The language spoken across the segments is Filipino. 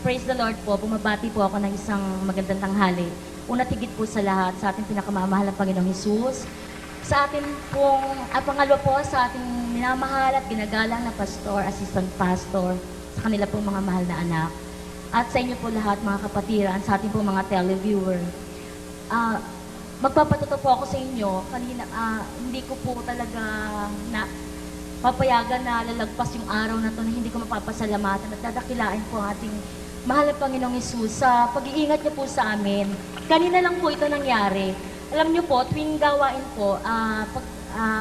Praise the Lord po, bumabati po ako ng isang magandang tanghali. Una tigit po sa lahat, sa ating pinakamamahal na Panginoong Hesus, sa ating pong, pangalawa po sa ating minamahal at ginagalang na pastor, assistant pastor, sa kanila pong mga mahal na anak. At sa inyo po lahat, mga kapatiran, sa ating pong mga televiewer. Magpapatuto po ako sa inyo, kanina, hindi ko po talaga papayagan na lalagpas yung araw na to na hindi ko mapapasalamatan at dadakilain po ang ating mahal na Panginoong Hesus sa pag-iingat niyo po sa amin. Kanina lang po ito nangyari. Alam niyo po, tuwing gawain po,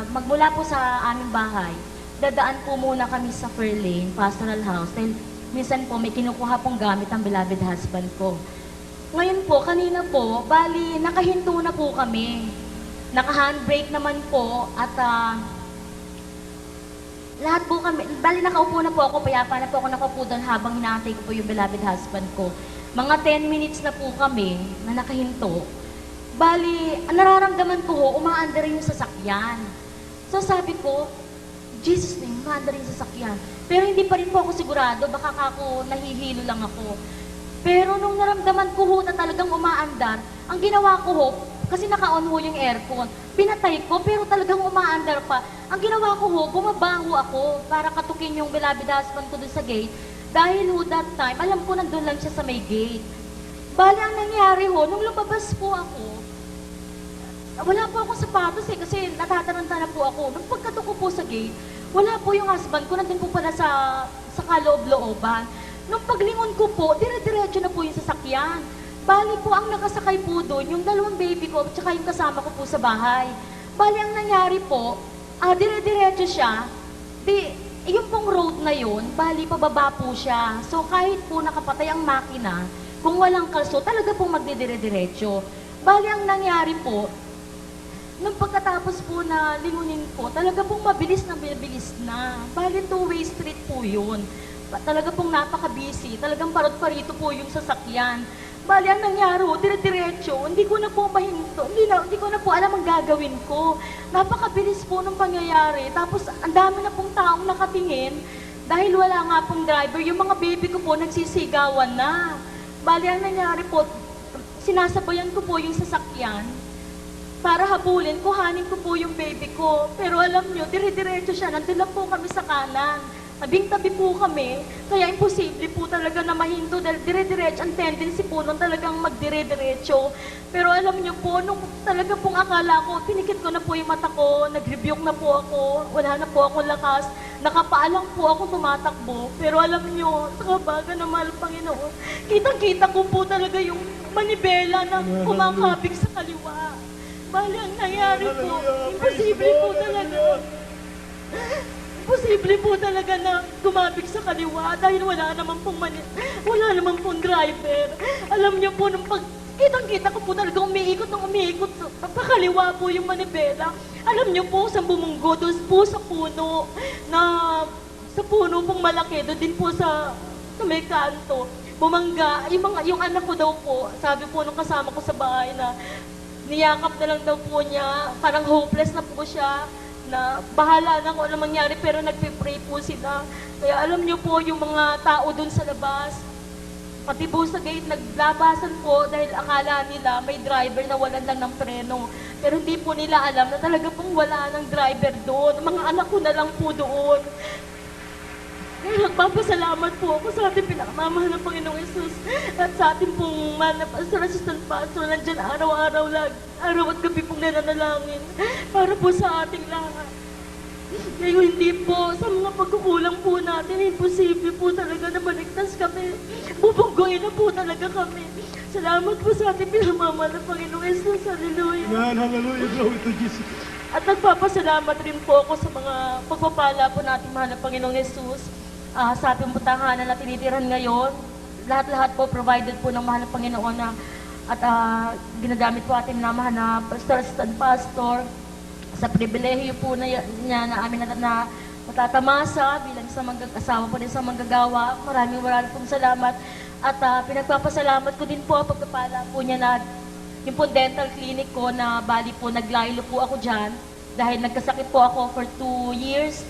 magmula po sa aming bahay, dadaan po muna kami sa Fairlane Pastoral House dahil minsan po may kinukuha pong gamit ang beloved husband ko. Ngayon po, kanina po, bali, nakahinto na po kami. Naka-handbrake naman po at lahat po kami, bali nakaupo na po ako, payapa na po ako nakaupo doon habang hinahantay ko po yung beloved husband ko. Mga 10 minutes na po kami na nakahinto. Bali, nararamdaman ko ho, umaandar yung sasakyan. So sabi ko, Jesus name, umaandar yung sasakyan. Pero hindi pa rin po ako sigurado, baka ako nahihilo lang ako. Pero nung naramdaman ko ho na talagang umaandar, ang ginawa ko ho, kasi naka-on ho yung aircon, pinatay ko pero talagang umaandar pa. Ang ginawa ko ho, bumabaho ako para katukin yung beloved husband ko dun sa gate. Dahil ho that time, alam ko nandun lang siya sa may gate. Bali ang nangyari ho, nung lumabas po ako, wala po akong sapatos kasi natataranta na po ako. Nung pagkato ko po sa gate, wala po yung husband ko, nandun po pala sa kaloob-looban. Nung paglingon ko po, dire-diretso na po yung sasakyan. Bali po, ang nakasakay po doon, yung dalawang baby ko, at saka yung kasama ko po sa bahay. Bali, ang nangyari po, dire-diretso siya, yung pong road na yun, bali, pababa po siya. So, kahit po nakapatay ang makina, kung walang kalso, talaga pong magdidire-diretso. Bali, ang nangyari po, nung pagkatapos po na lingunin ko, talaga pong mabilis na. Bali, two-way street po yun. Talaga pong napaka-busy, talagang parot-parito po yung sasakyan. Bali, ang nangyari, dire-diretso, hindi ko na po mahinto, hindi ko na po alam ang gagawin ko. Napakabilis po nung pangyayari. Tapos, ang dami na pong taong nakatingin dahil wala nga pong driver. Yung mga baby ko po, nagsisigawan na. Bali, ang nangyari po, sinasabayan ko po yung sasakyan para habulin, kuhanin ko po yung baby ko. Pero alam nyo, dire-diretso siya, nandun lang po kami sa kanan. Tabing-tabi po kami, kaya imposible po talaga na mahinto dahil dire-diretso, ang tendency po nung talagang magdire-diretso. Pero alam niyo po, nung talaga pong akala ko, pinikit ko na po yung mata ko, nag-rebuke na po ako, wala na po akong lakas, nakapaalang po ako tumatakbo. Pero alam niyo, sa kabaga na mahal Panginoon, kitang-kita ko po talaga yung manibela na kumakabig sa kaliwa. Bali, ang nangyari po, imposible po talaga. Posible po talaga na gumabig sa kaliwa dahil wala naman pong driver. Alam niyo po, nung kitang-kita ko po talaga umiikot pa kaliwa po yung manibela. Alam niyo po, sa bumunggo, doon po sa puno, sa puno pong malaki, doon din po sa may kanto. Bumangga, yung anak ko daw po, sabi po nung kasama ko sa bahay na niyakap na lang daw po niya, parang hopeless na po siya, na bahala na kung ano mangyari pero nagpe-pray po sila. Kaya alam niyo po yung mga tao dun sa labas, pati po sa gate naglabasan po dahil akala nila may driver na walan lang ng preno. Pero hindi po nila alam na talaga pong wala ng driver doon. Mga anak ko na lang po doon. Kaya nagpapasalamat po ako sa ating pinakamamahal ng Panginoong Hesus at sa ating pong pastor, assistant pastor, nandyan araw-araw at gabi pong nananalangin para po sa ating lahat. Ngayon hindi po, sa mga pagkukulang po natin, imposible po talaga na maligtas kami. Bubunggoy na po talaga kami. Salamat po sa ating pinamamahal ng Panginoong Hesus. Hallelujah. Amen. Hallelujah. Glory to Jesus. At nagpapasalamat rin po ako sa mga pagpapala po natin mahal ng Panginoong Hesus. Sa ating tahanan na tinitiran ngayon, lahat-lahat po provided po ng mahal ng Panginoon na at ginagamit po ating minamahal na pastor, assistant pastor sa pribilehiyo po niya na amin na matatamasa bilang isang asawa po din sa manggagawa. Maraming pong salamat at pinagpapasalamat ko din po pagpapala po niya na yung po dental clinic ko na bali po naglaylo po ako dyan dahil nagkasakit po ako for 2 years.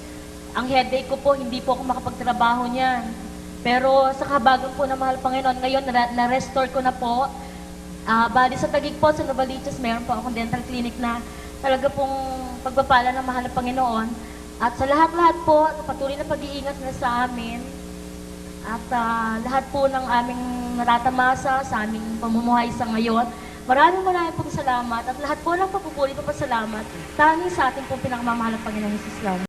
Ang headache ko po, hindi po ako makapagtrabaho niyan. Pero sa kahabagan po ng mahal Panginoon, ngayon na-restore ko na po. Bali sa Taguig po, sa Novaliches, meron po akong dental clinic na talaga pong pagpapala ng mahal ng Panginoon. At sa lahat-lahat po, patuloy na pag-iingat na sa amin. At lahat po ng aming natatamasa sa aming pamumuhay sa ngayon. Maraming pong salamat at lahat po ng papupuli pa pasalamat. Tanging sa ating pong pinakamamahal ng Panginoon Jesus lang.